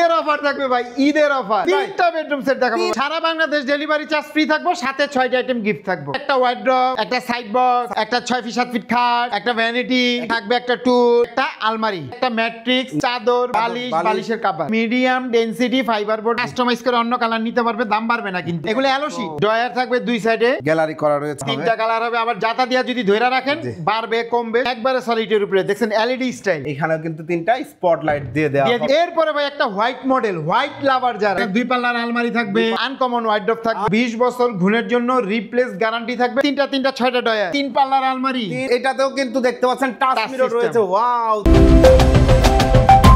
ঈদের অফার থাকবে ভাই, ঈদের অফার। তিনটা বেডরুম সেট দেখাবো, সারা বাংলাদেশ ডেলিভারি চার্জ ফ্রি থাকবো, সাথে 6টা আইটেম গিফট থাকবে। একটা ওয়ার্ড্রপ, একটা সাইড বক্স, একটা 6 ফিট 7 ফিট খাট, একটা ভ্যানিটি থাকবে, একটা টুল, একটা আলমারি, একটা ম্যাট্রিক্স, চাদর, বালিশ, বালিশের cover, medium density fibre board, customise করে অন্য কালার নিতে পারবে, দাম বাড়বে না কিন্তু। এগুলো এলওসি, ড্রয়ার থাকবে দুই সাইডে, গ্যালারি করা রয়েছে, তিনটা কালার হবে। আবার জাতা দিয়া যদি ধরে রাখেন বাড়বে কমবে, একবারে সলিডের উপরে দেখছেন এলইডি স্টাইল। এখানেও কিন্তু তিনটা স্পটলাইট দিয়ে দেওয়া হবে। এরপরে ভাই একটা হোয়াইট মডেল, হোয়াইট লাভার যারা, দুই পাল্লার আলমারি থাকবে, আনকমন ওয়ার্ডরোব থাকবে, 20 বছর ঘুণের জন্য রিপ্লেস গ্যারান্টি থাকবে, তিনটা 6টা ডয়ার, তিন পাল্লার আলমারি। এটাতেও কিন্তু দেখতে পাচ্ছেন টাচ মিরর রয়েছে। ওয়াও,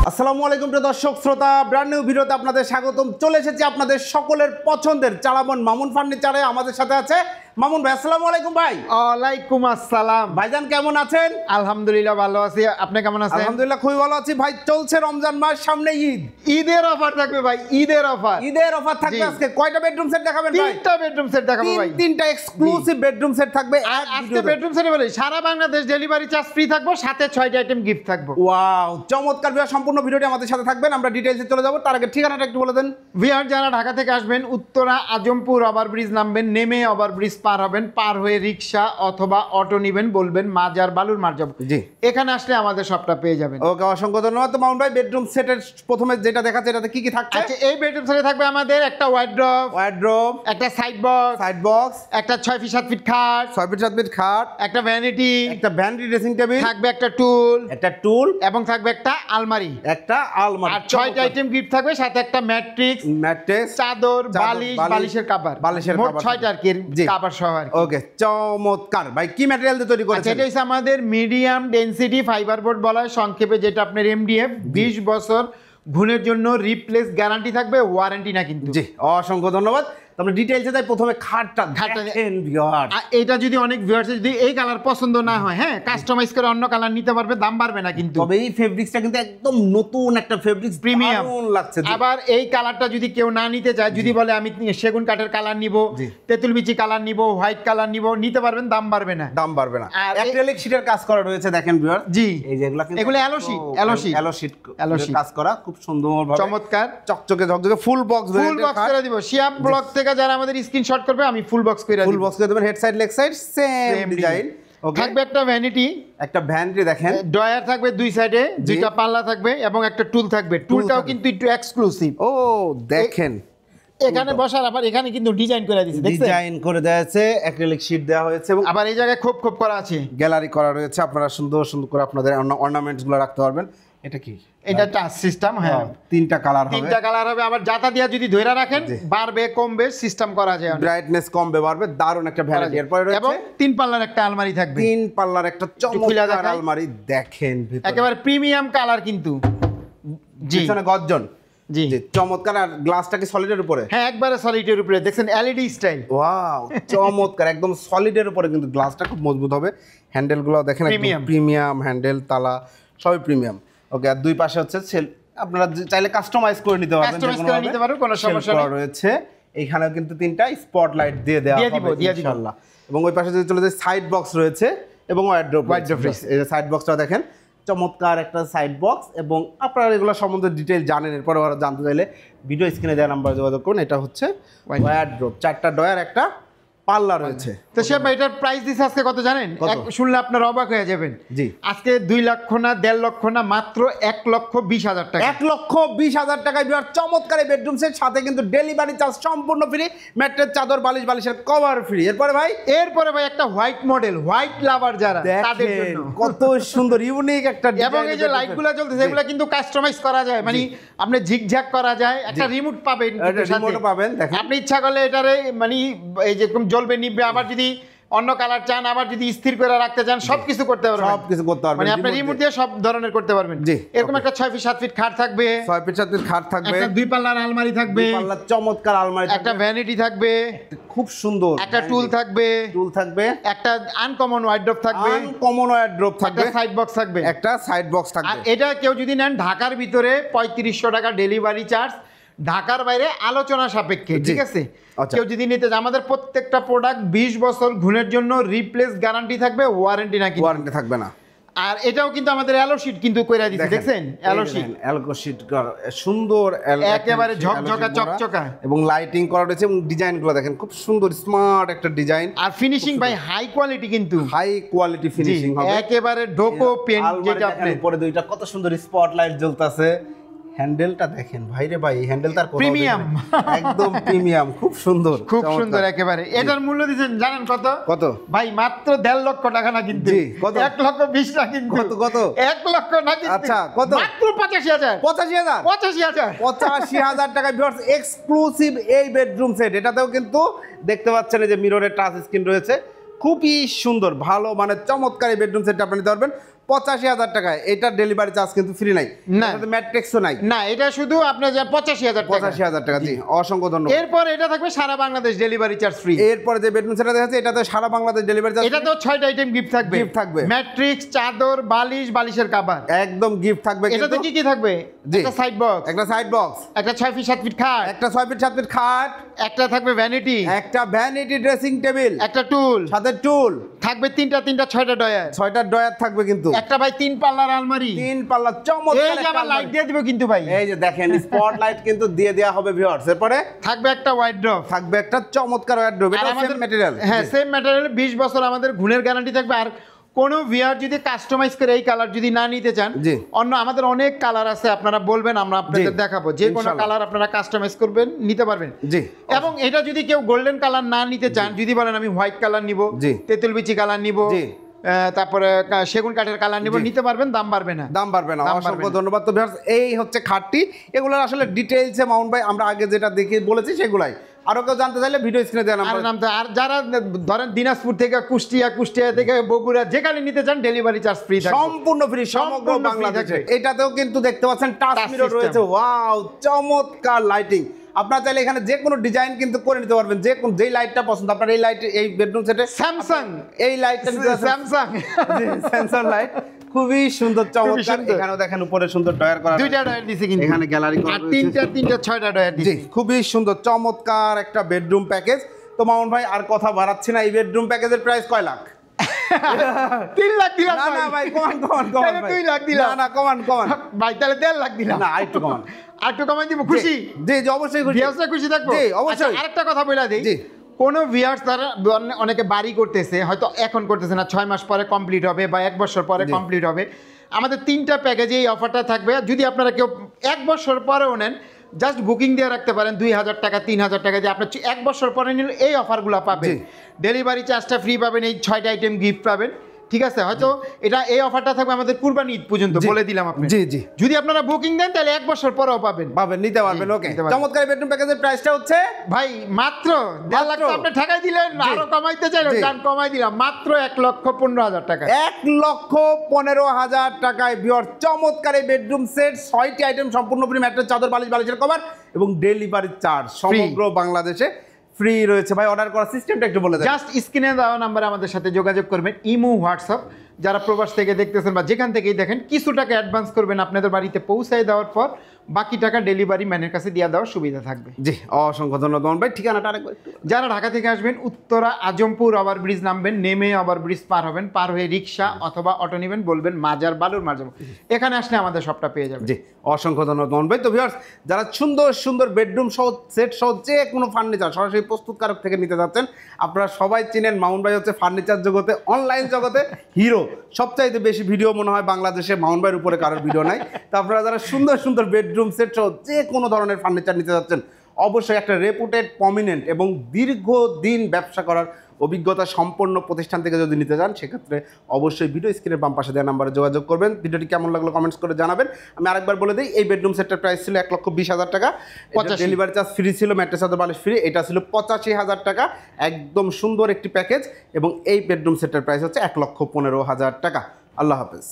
আসসালামু আলাইকুম প্রিয় দর্শক শ্রোতা, ব্র্যান্ড নিউ ভিডিওতে আপনাদের স্বাগতম। চলে এসেছি আপনাদের সকলের পছন্দের চালামন মামুন ফার্নিচারে। আমাদের সাথে আছে মামুন ভাই। আসসালামু আলাইকুম ভাই। ওয়ালাইকুম আসসালাম ভাইজান, কেমন আছেন? আলহামদুলিল্লাহ ভালো আছি, আপনি কেমন আছেন? আলহামদুলিল্লাহ খুবই ভালো আছি ভাই। চলছে রমজান মাস, সামনে ঈদ, ঈদের অফার থাকবে ভাই, ঈদের অফার। ঈদের অফার থাকবে। আজকে কয়টা বেডরুম সেট দেখাবেন ভাই? তিনটা বেডরুম সেট দেখাবো ভাই, তিনটা এক্সক্লুসিভ বেডরুম সেট থাকবে। আজকে বেডরুম সেট বলে সারা বাংলাদেশ ডেলিভারি চার্জ ফ্রি থাকবো, সাথে 6টা আইটেম গিফট থাকবে। ওয়াও, চমৎকার ভিউয়ার, সম্পূর্ণ ভিডিওটি আমাদের সাথে থাকবেন। আমরা ডিটেইলসে চলে যাব, তার আগে ঠিকানাটা একটু বলে দেন। ভিউয়ার যারা ঢাকা থেকে আসবেন, উত্তরা আজমপুর ওভারব্রিজ নামবেন, নেমে ওভারব্রিজ পার হবেন, পার হয়ে রিক্সা অথবা অটো নেবেন, বলবেন মাজার বালুর মার যাব। জি, এখানে আসলে আমাদের সবটা পেয়ে যাবেন। ওকে, অসংখ্য ধন্যবাদ। তো মামুন ভাই, বেডরুম সেটের প্রথমে যেটা দেখাচ্ছে এটাতে কি কি থাকছে? আচ্ছা, এই বেডরুম সেটে থাকবে আমাদের একটা ওয়ার্ড্রপ, একটা সাইড বক্স, একটা 6 ফিট 7 ফিট খাট, 6 ফিট 7 ফিট খাট, একটা ভ্যানিটি, একটা ভ্যানিটি ড্রেসিং টেবিল, থাকবে একটা টুল এবং থাকবে একটা আলমারি, আর 6টা আইটেম গিফট থাকবে, সাথে একটা ম্যাট্রিক্স, চাদর, বালিশ, বালিশের কভার, মোট 6টা আর কি কভার সহ। ওকে, চমৎকার ভাই। কি ম্যাটেরিয়াল দিয়ে তৈরি করেছেন? এটা হচ্ছে আমাদের মিডিয়াম ডেনসিটি ফাইবার বোর্ড বলা হয় সংক্ষেপে, যেটা আপনার এমডিএফ। 20 বছর ঘুণের জন্য রিপ্লেস গ্যারান্টি থাকবে, ওয়ারেন্টি না কিন্তু। জি, অসংখ্য ধন্যবাদ। আমরা ডিটেইলসে যাই। প্রথমে খাটটা দেখেন ভিউয়ার। এটা যদি অনেক ভিউয়ার্স যদি এই কালার পছন্দ না হয়, হ্যাঁ, কাস্টমাইজ করে অন্য কালার নিতে পারবে, দাম বাড়বে না কিন্তু। তবে এই ফেব্রিক্সটা কিন্তু একদম নতুন একটা ফেব্রিক্স, প্রিমিয়াম লাগছে। আবার এই কালারটা যদি কেউ না নিতে চায়, যদি বলে আমি সেগুন কাঠের কালার নিব, তেঁতুল বিচি কালার নিব, হোয়াইট কালার নিব, নিতে পারবেন, দাম বাড়বে না। আর অ্যাক্রিলিক শীটের কাজ করা রয়েছে, দেখেন ভিউয়ার। জি, এই যেগুলো কিন্তু এগুলো এলওসি কাজ করা, খুব সুন্দরভাবে চমৎকার, চকচকে ঝকঝকে ফুল বক্স করে দিব। শিয়াব ব্লক থেকে যারা আমাদের স্ক্রিনশট করবে, আমি ফুল বক্স করে দেবেন। Head side leg side same design. থাকবে একটা ভ্যানিটি, দেখেন, ডয়ার থাকবে দুই সাইডে, দুইটা পাল্লা থাকবে এবং একটা টুল থাকবে। টুলটাও কিন্তু একটু এক্সক্লুসিভ। ও দেখেন, এখানে বসার, আবার এখানে কিন্তু ডিজাইন করে দিয়েছে, দেখছেন? ডিজাইন করে দেওয়া আছে, অ্যাক্রিলিক শীট দেওয়া হয়েছে এবং আবার এই জায়গায় খোপ করা আছে, গ্যালারি করা রয়েছে। আপনারা সুন্দর সুন্দর করে আপনাদের অর্নামেন্টস গুলো রাখতে পারবেন। এটা কি? এটা টাচ সিস্টেম। হ্যাঁ, তিনটা কালার হবে। আবার জাতা দিয়া যদি ধরে রাখেন বাড়বে কমবে, সিস্টেম করা যায়, ব্রাইটনেস কমবে বাড়বে। দারুণ একটা ভ্যারাইটি। এরপরে রয়েছে এবং 3 পাল্লার একটা আলমারি থাকবে, 3 পাল্লার একটা চমৎকার আলমারি, দেখেন একেবারে প্রিমিয়াম কালার কিন্তু। জি, পিছনে গর্জন। জি, চমৎকার। আর গ্লাসটা কি সলিডের উপরে? হ্যাঁ, একবারে সলিডের উপরে, দেখছেন এলইডি স্টাইল। ওয়াও, চমৎকার, একদম সলিডের উপরে, কিন্তু গ্লাসটা খুব মজবুত হবে। হ্যান্ডেলগুলো দেখেন, একদম প্রিমিয়াম হ্যান্ডেল, তালা সবই প্রিমিয়াম। ওকে, আর দুই পাশে হচ্ছে আপনারা চাইলে কাস্টমাইজ করে নিতে পারবেন, কোনো সমস্যা রয়েছে। এইখানেও কিন্তু 3টা স্পটলাইট দিয়ে দেওয়া হবে ইনশাআল্লাহ। এবং ওই পাশে যদি চলে যায়, সাইড বক্স রয়েছে এবং ওয়ার্ড্রোব। এই যে সাইড বক্সটা দেখেন, চমৎকার একটা সাইড বক্স। এবং আপনারা এগুলো সম্বন্ধে ডিটেইল জানেন, এরপরে আরো জানতে চাইলে ভিডিও স্ক্রিনে দেওয়া নাম্বার যোগাযোগ করুন। এটা হচ্ছে ওয়ার্ড্রোব, 4টা ডয়ার, একটা পাল্লা রয়েছে। তো সে এটার প্রাইস দিচ্ছে আজকে কত জানেন? শুনলে আপনারা অবাক হয়ে যাবেন। জি, আজকে 2 লক্ষ না 1.5 লক্ষ না, মাত্র 1,20,000 টাকা। 1,20,000 টাকায় চমৎকার এই বেডরুম সেট, সাথে কিন্তু ডেলিভারি চার্জ সম্পূর্ণ ফ্রি, ম্যাট্রেস, চাদর, বালিশ, বালিশের কভার ফ্রি। এরপরে ভাই একটা হোয়াইট মডেল, হোয়াইট লাভার যারা, তাদের জন্য কত সুন্দর ইউনিক একটা ডিজাইন। এবং এই যে লাইটগুলো জ্বলতেছে, এগুলো কিন্তু কাস্টমাইজ করা যায়, মানে আপনি ঝিকঝাক করা যায়। একটা রিমোট পাবেন, আপনি ইচ্ছা করলে এটারে মানে এই যে জ্বলবে নিবে, আবার যদি অন্য কালার চান, আবার যদি স্থির করে রাখতে চান, সবকিছু করতে পারবেন, মানে আপনি রিমোট দিয়ে সব ধরনের করতে পারবেন। এরকম একটা 6 ফিট 7 ফিট খাট থাকবে, 6 ফিট 7 ফিট খাট থাকবে, একটা 2 পাল্লার আলমারি থাকবে, চমৎকার আলমারি, একটা ভ্যানিটি থাকবে, খুব সুন্দর, একটা টুল থাকবে, একটা আনকমন ওয়ার্ড্রোব থাকবে, একটা সাইড বক্স থাকবে। আর এটা কেউ যদি নেন ঢাকার ভিতরে 3500 টাকা ডেলিভারি চার্জ, ঢাকার বাইরে আলোচনা সাপেক্ষে, ঠিক আছে? কেউ যদি নিতে, আমাদের প্রত্যেকটা প্রোডাক্ট 20 বছর ঘুণের জন্য রিপ্লেস গ্যারান্টি থাকবে, ওয়ারেন্টি নাকি ওয়ারেন্টি থাকবে না। আর এটাও কিন্তু আমাদের অ্যালো শীট কিন্তু কইরা দিছে, দেখছেন অ্যালো শীট, অ্যালকো শীট সুন্দর একেবারে ঝকঝকা চকচকা এবং লাইটিং করা রয়েছে এবং ডিজাইনগুলো দেখেন খুব সুন্দর স্মার্ট একটা ডিজাইন। আর ফিনিশিং ভাই হাই কোয়ালিটি, কিন্তু হাই কোয়ালিটি ফিনিশিং হবে একেবারে ডোকো পেইন্ট যেটা আপনি উপরে দুইটা কত সুন্দর স্পটলাইট জ্বলতাছে। হ্যান্ডেলটা দেখেন ভাই রে ভাই, হ্যান্ডেলটা প্রিমিয়াম, একদম প্রিমিয়াম, খুব সুন্দর, খুব সুন্দর একেবারে। এটার মূল্য দিবেন জানেন কত? কত ভাই? মাত্র 1.5 লক্ষ টাকা না কিন্তু, জি কত? 1,20,000 না কিন্তু, কত 1 লক্ষ না কিন্তু, আচ্ছা কত? মাত্র 85,000 85,000 85,000 85,000 টাকা ভিউয়ার্স, এক্সক্লুসিভ এই বেডরুম সেট। এটাতেও কিন্তু দেখতে পাচ্ছেন এই যে মিররের টাচ স্ক্রিন রয়েছে, খুবই সুন্দর ভালো মানে চমৎকার এই বেডরুম সেটটা আপনি নিতে পারবেন 85,000 টাকায়। এটার ডেলিভারি চার্জ কিন্তু ফ্রি নাই, না ম্যাট্রিক্সও নাই, না এটা শুধু আপনার যা 85,000 টাকা। 85,000 টাকা, জি অসংখ্য ধন্যবাদ। এরপর এটা থাকবে সারা বাংলাদেশ ডেলিভারি চার্জ ফ্রি। এরপরে যে বেডরুম সেটটা দেখাচ্ছে এটাতে সারা বাংলাদেশ ডেলিভারি চার্জ, এটা তো 6টা আইটেম গিফট থাকবে, ম্যাট্রিক্স, চাদর, বালিশ, বালিশের কভার একদম গিফট থাকবে। এটাতে কি কি থাকবে? একটা সাইড বক্স, একটা সাইড বক্স, একটা 6 ফিট 7 ফিট খাট, একটা 6 ফিট 7 ফিট খাট, একটা থাকবে ভ্যানিটি, একটা ভ্যানিটি ড্রেসিং টেবিল, একটা টুল, সাথে টুল থাকবে 3টা 6টা ডয়ার, 6টা ডয়ার থাকবে কিন্তু, একটা ভাই 3 পাল্লার আলমারি, 3 পাল্লা চমৎকার। এই যে আবার লাইট দিয়ে দিব কিন্তু ভাই, এই যে দেখেন স্পটলাইট কিন্তু দিয়ে দেয়া হবে ভিউয়ার্স। এরপরে থাকবে একটা ওয়ার্ড্রপ, থাকবে একটা চমৎকার ওয়ার্ড্রপ, এটা সেম ম্যাটেরিয়াল, হ্যাঁ সেম ম্যাটেরিয়াল, 20 বছর আমাদের গুণের গ্যারান্টি থাকবে। আর কোন ভিআর যদি কাস্টমাইজ করে এই কালার যদি না নিতে চান, অন্য আমাদের অনেক কালার আছে, আপনারা বলবেন আমরা আপনাদের দেখাবো, যে কোনো কালার আপনারা কাস্টমাইজ করবেন নিতে পারবেন। জি, এবং এটা যদি কেউ গোল্ডেন কালার না নিতে চান, যদি বলেন আমি হোয়াইট কালার নিব, তেঁতুল বিচি কালার নিব, তারপরে সেগুন কাঠের কালার নিব, নিতে পারবেন, দাম বাড়বে না, দাম বাড়বে না। অসংখ্য ধন্যবাদ। তো ভিউয়ার্স এই হচ্ছে খাটটি, এগুলোর আসলে ডিটেইলসে মাউন্ট ভাই আমরা আগে যেটা দেখে বলেছি সেগুলাই, আরো কেউ জানতে চাইলে ভিডিও স্ক্রিনে দেওয়া নাম্বার। আর যারা ধরেন দিনাজপুর থেকে কুষ্টিয়া থেকে বগুড়া যেখানে নিতে চান ডেলিভারি চার্জ ফ্রি থাকবে, সম্পূর্ণ ফ্রি সমগ্র বাংলাদেশে। এটাতেও কিন্তু দেখতে পাচ্ছেন টাচ মিরর রয়েছে, ওয়াও চমৎকার লাইটিং। আপনারা চাইলে এখানে যে কোনো ডিজাইন কিন্তু করে নিতে পারবেন, যে কোন যেই লাইটটা পছন্দ আপনার। এই লাইট এই বেডরুম সেটে স্যামসাং, এই লাইটটা স্যামসাং লাইট খুবই সুন্দর চমৎকার। এখানেও দেখেন উপরে সুন্দর ডয়ার করা, 2টা ডয়ার দিছে কিন্তু, এখানে গ্যালারি করা, আর 6টা ডয়ার দিছে। খুবই সুন্দর চমৎকার একটা বেডরুম প্যাকেজ। তো মামুন ভাই আর কথা বাড়াচ্ছি না, এই বেডরুম প্যাকেজের প্রাইস কয় লাখ? 3 লাখ দিলাম না ভাই, কমান 2 লাখ দিলাম না কমান ভাই, তাহলে 1.5 লাখ দিলাম না, আরেকটু কমান, আরেকটু কমাই দিব। খুশি? জি অবশ্যই খুশি, খুশি থাকবো। জি অবশ্যই। আরেকটা কথা বলে দেই, কোন ভিউয়ার্স তারা অনেকে বাড়ি করতেছে, হয়তো এখন করতেছে না, 6 মাস পরে কমপ্লিট হবে বা 1 বছর পরে কমপ্লিট হবে, আমাদের 3টা প্যাকেজে এই অফারটা থাকবে। যদি আপনারা কেউ 1 বছর পরেও নেন, জাস্ট বুকিং দিয়ে রাখতে পারেন 2,000 টাকা 3,000 টাকা দিয়ে, আপনার 1 বছর পরে নিলে এই অফারগুলো পাবেন, ডেলিভারি চার্জটা ফ্রি পাবেন, এই 6টা আইটেম গিফট পাবেন, ঠিক আছে? হয়তো এটা এই অফারটা থাকবে আমাদের কুরবানি ঈদ পর্যন্ত, বলে দিলাম আপনি। জি যদি আপনারা বুকিং দেন তাহলে 1 বছর পরেও পাবেন, নিতে পারবেন। ওকে, চমৎকার বেডরুম প্যাকেজের প্রাইসটা হচ্ছে ভাই মাত্র 1.5 লাখ। আপনি ঠাকাই দিলেন, আরো কমাইতে চাইলেন, দাম কমাই দিলাম মাত্র 1,15,000 টাকা, 1,15,000 টাকায় ভিউয়ার্স চমৎকার এই বেডরুম সেট, 6টি আইটেম সম্পূর্ণ ফ্রি, ম্যাট্রেস, চাদর, বালিশ, বালিশের কভার এবং ডেলিভারি চার্জ সমগ্র বাংলাদেশে ফ্রি রয়েছে। ভাই অর্ডার করার সিস্টেমটা একটু বলে দেন। জাস্ট স্ক্রিনে দেওয়া নাম্বারে আমাদের সাথে যোগাযোগ করবেন, ইমো, হোয়াটসঅ্যাপ, যারা প্রবাস থেকে দেখতেছেন বা যেখান থেকেই দেখেন, কিছু টাকা অ্যাডভান্স করবেন, আপনাদের বাড়িতে পৌঁছায় দেওয়ার পর বাকি টাকা ডেলিভারি ম্যানের কাছে দিয়ে দেওয়ার সুবিধা থাকবে। জি অসংখ্য ধন্যবাদ ভাই। ঠিকানাটা আরেকবার একটু। যারা ঢাকা থেকে আসবেন, উত্তরা আজমপুর ওভারব্রিজ নামবেন, নেমে ওভারব্রিজ পার হবেন, পার হয়ে রিক্সা অথবা অটো নেবেন, বলবেন মাজার বালুর মাজার, এখানে আসলে আমাদের সবটা পেয়ে যাবেন। জি অসংখ্য ধন্যবাদ ভাই। তো ভিউয়ার্স যারা সুন্দর সুন্দর বেডরুম সহ সেট সহ যে কোনো ফার্নিচার সরাসরি প্রস্তুতকারক থেকে নিতে যাচ্ছেন, আপনারা সবাই চিনেন মামুন ভাই হচ্ছে ফার্নিচার জগতে, অনলাইন জগতে হিরো। সবচাইতে বেশি ভিডিও মনে হয় বাংলাদেশে মামুন ভাইয়ের উপরে কারোর ভিডিও নাই। তো আপনারা যারা সুন্দর সুন্দর বেডরুম সেট সহ যে কোনো ধরনের ফার্নিচার নিতে যাচ্ছেন, অবশ্যই একটা রেপুটেড, প্রমিনেন্ট এবং দীর্ঘদিন ব্যবসা করার অভিজ্ঞতা সম্পন্ন প্রতিষ্ঠান থেকে যদি নিতে চান, সেক্ষেত্রে অবশ্যই ভিডিও স্ক্রিনের বাম পাশে দেওয়া নাম্বারে যোগাযোগ করবেন। ভিডিওটি কেমন লাগলো কমেন্টস করে জানাবেন। আমি আরেকবার বলে দিই, এই বেডরুম সেটটার প্রাইস ছিল 1,20,000 টাকা, ডেলিভারি চার্জ ফ্রি ছিল, ম্যাট্রেস, চাদর, বালিশ ফ্রি। এটা ছিল 85,000 টাকা, একদম সুন্দর একটি প্যাকেজ। এবং এই বেডরুম সেটটার প্রাইস হচ্ছে 1,15,000 টাকা। আল্লাহ হাফেজ।